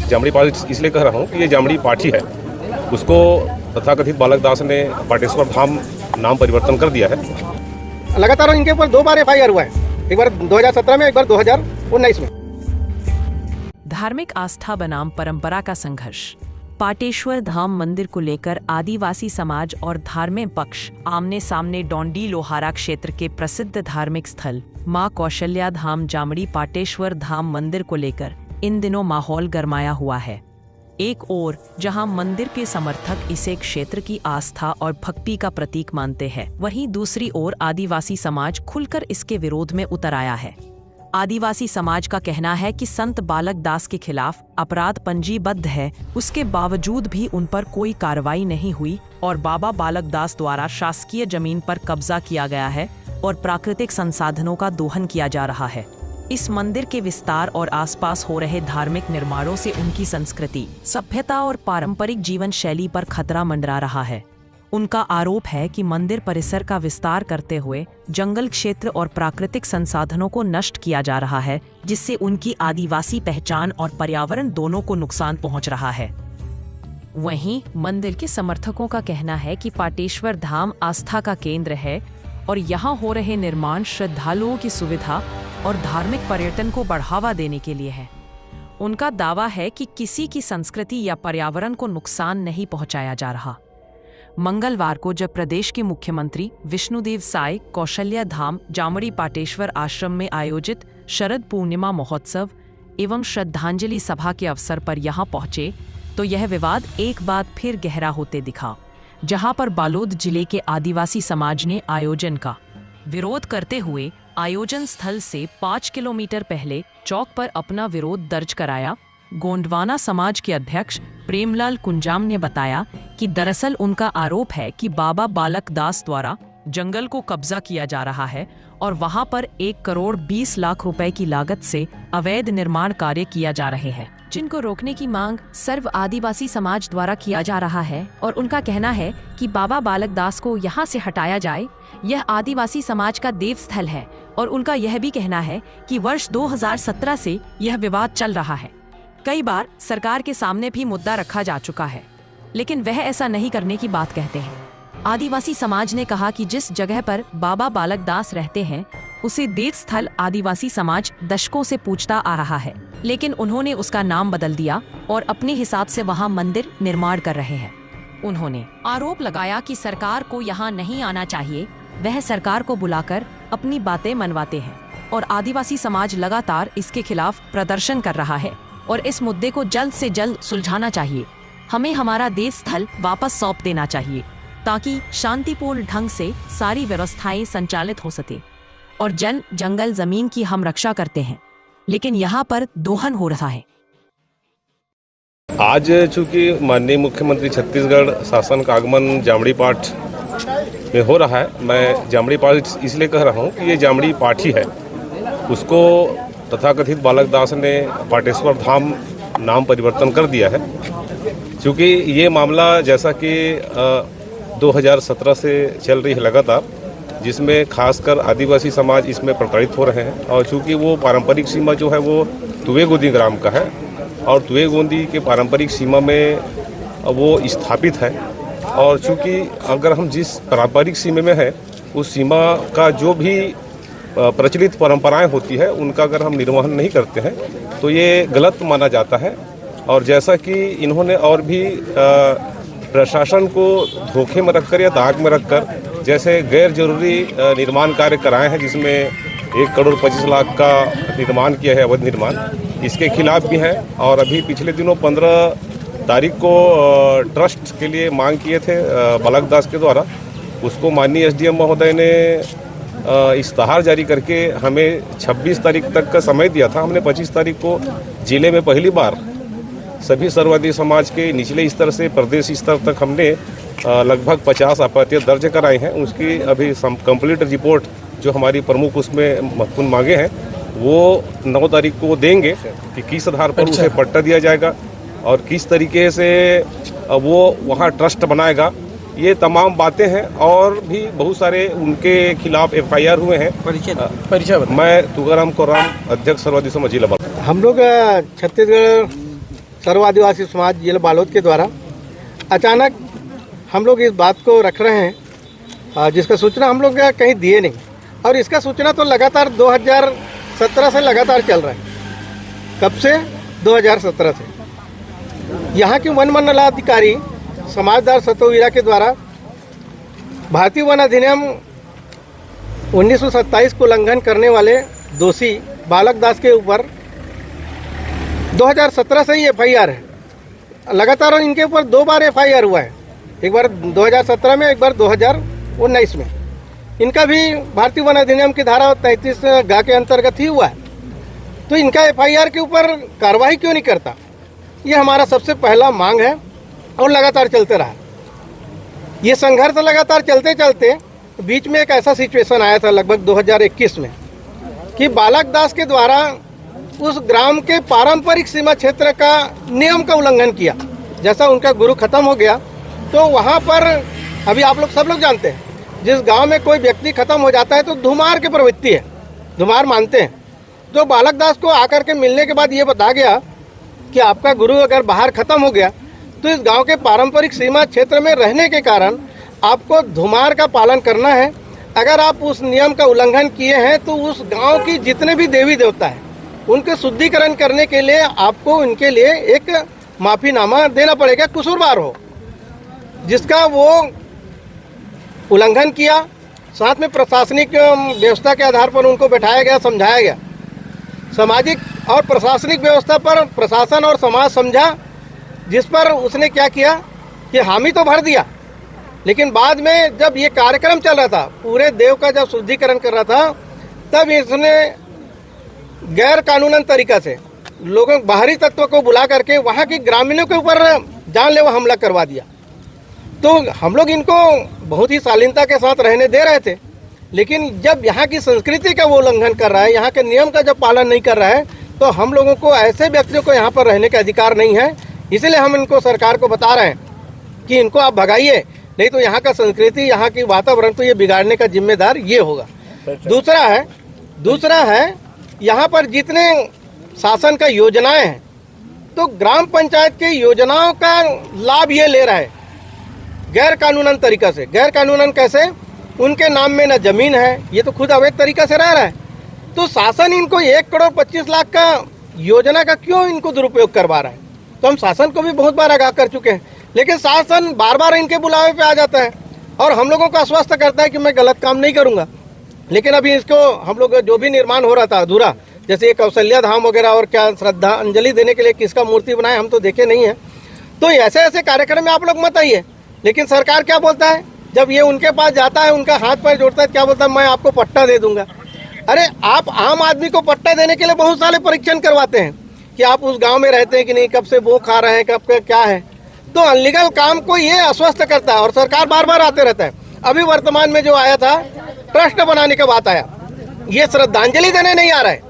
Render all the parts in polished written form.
जामड़ी पाठ इसलिए कह रहा हूँ कि ये जामड़ी पाठी है, उसको तथाकथित बालक दास ने पाटेश्वर धाम नाम परिवर्तन कर दिया है। लगातार इनके ऊपर 2 बार FIR हुआ है, एक बार 2017 में, एक बार 2019 में। धार्मिक आस्था बनाम परंपरा का संघर्ष। पाटेश्वर धाम मंदिर को लेकर आदिवासी समाज और धार्मिक पक्ष आमने सामने। डोंडी लोहारा क्षेत्र के प्रसिद्ध धार्मिक स्थल मां कौशल्या धाम जामड़ी पाटेश्वर धाम मंदिर को लेकर इन दिनों माहौल गरमाया हुआ है। एक ओर जहां मंदिर के समर्थक इसे क्षेत्र की आस्था और भक्ति का प्रतीक मानते हैं, वहीं दूसरी ओर आदिवासी समाज खुलकर इसके विरोध में उतर आया है। आदिवासी समाज का कहना है कि संत बालक दास के खिलाफ अपराध पंजीबद्ध है, उसके बावजूद भी उन पर कोई कार्रवाई नहीं हुई और बाबा बालक दास द्वारा शासकीय जमीन पर कब्जा किया गया है और प्राकृतिक संसाधनों का दोहन किया जा रहा है। इस मंदिर के विस्तार और आसपास हो रहे धार्मिक निर्माणों से उनकी संस्कृति, सभ्यता और पारंपरिक जीवन शैली पर खतरा मंडरा रहा है। उनका आरोप है कि मंदिर परिसर का विस्तार करते हुए जंगल क्षेत्र और प्राकृतिक संसाधनों को नष्ट किया जा रहा है, जिससे उनकी आदिवासी पहचान और पर्यावरण दोनों को नुकसान पहुंच रहा है। वहीं मंदिर के समर्थकों का कहना है कि पाटेश्वर धाम आस्था का केंद्र है और यहाँ हो रहे निर्माण श्रद्धालुओं की सुविधा और धार्मिक पर्यटन को बढ़ावा देने के लिए है। उनका दावा है कि किसी की संस्कृति या पर्यावरण को नुकसान नहीं पहुंचाया जा रहा। मंगलवार को जब प्रदेश के मुख्यमंत्री विष्णुदेव साय कौशल्या धाम जामड़ी पाटेश्वर आश्रम में आयोजित शरद पूर्णिमा महोत्सव एवं श्रद्धांजलि सभा के अवसर पर यहां पहुंचे, तो यह विवाद एक बार फिर गहरा होते दिखा। जहां पर बालोद जिले के आदिवासी समाज ने आयोजन का विरोध करते हुए आयोजन स्थल से 5 किलोमीटर पहले चौक पर अपना विरोध दर्ज कराया। गोंडवाना समाज के अध्यक्ष प्रेमलाल कुंजाम ने बताया कि दरअसल उनका आरोप है कि बाबा बालक दास द्वारा जंगल को कब्जा किया जा रहा है और वहां पर 1 करोड़ 20 लाख रुपए की लागत से अवैध निर्माण कार्य किया जा रहे हैं, जिनको रोकने की मांग सर्व आदिवासी समाज द्वारा किया जा रहा है। और उनका कहना है कि बाबा बालक दास को यहाँ से हटाया जाए। यह आदिवासी समाज का देव स्थल है और उनका यह भी कहना है कि वर्ष 2017 से यह विवाद चल रहा है। कई बार सरकार के सामने भी मुद्दा रखा जा चुका है, लेकिन वह ऐसा नहीं करने की बात कहते हैं। आदिवासी समाज ने कहा कि जिस जगह पर बाबा बालक दास रहते हैं उसे देव स्थल आदिवासी समाज दशकों से पूछता आ रहा है, लेकिन उन्होंने उसका नाम बदल दिया और अपने हिसाब से वहां मंदिर निर्माण कर रहे हैं। उन्होंने आरोप लगाया कि सरकार को यहाँ नहीं आना चाहिए, वह सरकार को बुलाकर अपनी बातें मनवाते हैं और आदिवासी समाज लगातार इसके खिलाफ प्रदर्शन कर रहा है और इस मुद्दे को जल्द से जल्द सुलझाना चाहिए। हमें हमारा देव स्थल वापस सौंप देना चाहिए ताकि शांतिपूर्ण ढंग से सारी व्यवस्थाएं संचालित हो सके और जंगल जमीन की हम रक्षा करते हैं, लेकिन यहाँ पर दोहन हो रहा है। आज चूंकि माननीय मुख्यमंत्री छत्तीसगढ़ शासन का आगमन जामड़ी पाठ में हो रहा है, मैं जामड़ी पाठ इसलिए कह रहा हूँ कि ये जामड़ी पाठी है, उसको तथाकथित बालक दास ने पाटेश्वर धाम नाम परिवर्तन कर दिया है। क्योंकि ये मामला जैसा कि 2017 से चल रही है लगातार, जिसमें खासकर आदिवासी समाज इसमें प्रताड़ित हो रहे हैं और चूँकि वो पारंपरिक सीमा जो है वो तुवे गोदी ग्राम का है और तुवे गोदी के पारंपरिक सीमा में वो स्थापित है और चूँकि अगर हम जिस पारंपरिक सीमा में है उस सीमा का जो भी प्रचलित परंपराएं होती है उनका अगर हम निर्वहन नहीं करते हैं तो ये गलत माना जाता है। और जैसा कि इन्होंने और भी प्रशासन को धोखे में रखकर या दाग में रखकर जैसे गैर जरूरी निर्माण कार्य कराए हैं, जिसमें 1 करोड़ 25 लाख का निर्माण किया है अवैध निर्माण, इसके खिलाफ भी हैं। और अभी पिछले दिनों 15 तारीख को ट्रस्ट के लिए मांग किए थे बालक दास के द्वारा, उसको माननीय SDM महोदय ने इश्तहार जारी करके हमें 26 तारीख तक का समय दिया था। हमने 25 तारीख को जिले में पहली बार सभी सर्वाधिक समाज के निचले स्तर से प्रदेश स्तर तक हमने लगभग 50 आपत्तियां दर्ज कराई हैं। उसकी अभी कंप्लीट रिपोर्ट जो हमारी प्रमुख उसमें महत्वपूर्ण मांगे हैं वो 9 तारीख को देंगे कि किस आधार पर उसे पट्टा दिया जाएगा और किस तरीके से वो वहाँ ट्रस्ट बनाएगा। ये तमाम बातें हैं और भी बहुत सारे उनके खिलाफ FIR हुए हैं। मैं तुगाराम कोराम, अध्यक्ष सर्वाधिक समाज जिला। हम लोग छत्तीसगढ़ सर्व आदिवासी समाज जिला बालोद के द्वारा अचानक हम लोग इस बात को रख रहे हैं जिसका सूचना हम लोग कहीं दिए नहीं, और इसका सूचना तो लगातार 2017 से लगातार चल रहा है। कब से? 2017 से। यहाँ के वन मंडलाधिकारी समाजदार सतोवीरा के द्वारा भारतीय वन अधिनियम 1927 को उल्लंघन करने वाले दोषी बालक दास के ऊपर 2017 से ही FIR है। लगातार इनके ऊपर 2 बार FIR हुआ है, एक बार 2017 में, एक बार 2019 में। इनका भी भारतीय वन अधिनियम की धारा 33 के अंतर्गत ही हुआ है। तो इनका FIR के ऊपर कार्रवाई क्यों नहीं करता, ये हमारा सबसे पहला मांग है, और लगातार चलते रहा। ये संघर्ष लगातार चलते चलते बीच में एक ऐसा सिचुएशन आया था लगभग 2021 में कि बालक दास के द्वारा उस ग्राम के पारंपरिक सीमा क्षेत्र का नियम का उल्लंघन किया। जैसा उनका गुरु खत्म हो गया तो वहाँ पर अभी आप लोग सब लोग जानते हैं, जिस गांव में कोई व्यक्ति खत्म हो जाता है तो धुमार की प्रवृत्ति है, धुमार मानते हैं। तो बालक दास को आकर के मिलने के बाद ये बता गया कि आपका गुरु अगर बाहर खत्म हो गया तो इस गांव के पारंपरिक सीमा क्षेत्र में रहने के कारण आपको धुमार का पालन करना है। अगर आप उस नियम का उल्लंघन किए हैं तो उस गांव की जितने भी देवी देवता हैं उनके शुद्धिकरण करने के लिए आपको उनके लिए एक माफीनामा देना पड़ेगा, कसूरवार हो जिसका वो उल्लंघन किया। साथ में प्रशासनिक व्यवस्था के आधार पर उनको बैठाया गया, समझाया गया। सामाजिक और प्रशासनिक व्यवस्था पर प्रशासन और समाज समझा, जिस पर उसने क्या किया कि हामी तो भर दिया, लेकिन बाद में जब ये कार्यक्रम चल रहा था, पूरे देव का जब शुद्धिकरण कर रहा था, तब इसने गैर कानूनन तरीका से लोगों बाहरी तत्व को बुला करके वहाँ के ग्रामीणों के ऊपर जानलेवा हमला करवा दिया। तो हम लोग इनको बहुत ही शालीनता के साथ रहने दे रहे थे, लेकिन जब यहाँ की संस्कृति का वो उल्लंघन कर रहा है, यहाँ के नियम का जब पालन नहीं कर रहा है, तो हम लोगों को, ऐसे व्यक्तियों को यहाँ पर रहने का अधिकार नहीं है। इसलिए हम इनको, सरकार को बता रहे हैं कि इनको आप भगाइए, नहीं तो यहाँ का संस्कृति, यहाँ की वातावरण तो ये बिगाड़ने का जिम्मेदार ये होगा। दूसरा है यहाँ पर जितने शासन का योजनाएं हैं, तो ग्राम पंचायत की योजनाओं का लाभ ये ले रहा है गैर कानूनन तरीका से। गैर कानूनन कैसे? उनके नाम में न जमीन है, ये तो खुद अवैध तरीका से रह रहा है। तो शासन इनको 1,25,00,000 का योजना का क्यों इनको दुरुपयोग करवा रहा है? तो हम शासन को भी बहुत बार आगाह कर चुके हैं, लेकिन शासन बार बार इनके बुलावे पे आ जाता है और हम लोगों को आश्वस्त करता है कि मैं गलत काम नहीं करूंगा। लेकिन अभी इसको हम लोग जो भी निर्माण हो रहा था अधूरा, जैसे ये कौशल्या धाम वगैरह, और क्या श्रद्धांजलि देने के लिए किसका मूर्ति बनाए हम तो देखे नहीं है। तो ऐसे ऐसे कार्यक्रम में आप लोग मत आइए। लेकिन सरकार क्या बोलता है, जब ये उनके पास जाता है, उनका हाथ पैर जोड़ता है, क्या बोलता है, मैं आपको पट्टा दे दूंगा। अरे आप आम आदमी को पट्टा देने के लिए बहुत सारे परीक्षण करवाते हैं कि आप उस गांव में रहते हैं कि नहीं, कब से वो खा रहे हैं, कब क्या है। तो अनलीगल काम को ये आश्वस्त करता है और सरकार बार बार आते रहता है। अभी वर्तमान में जो आया था, ट्रस्ट बनाने का बात आया, ये श्रद्धांजलि देने नहीं आ रहा है।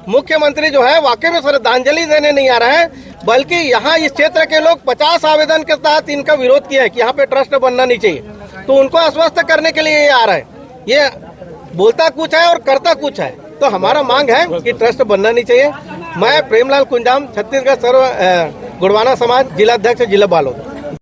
मुख्यमंत्री जो है वाकई में श्रद्धांजलि देने नहीं आ रहा है, बल्कि यहाँ इस क्षेत्र के लोग 50 आवेदन के साथ इनका विरोध किया है कि यहाँ पे ट्रस्ट बनना नहीं चाहिए, तो उनको आश्वस्त करने के लिए ये आ रहा है। ये बोलता कुछ है और करता कुछ है। तो हमारा मांग है कि ट्रस्ट बनना नहीं चाहिए। मैं प्रेमलाल कुंजाम, छत्तीसगढ़ सर्व गुड़वाना समाज जिला अध्यक्ष, जिला बालोद।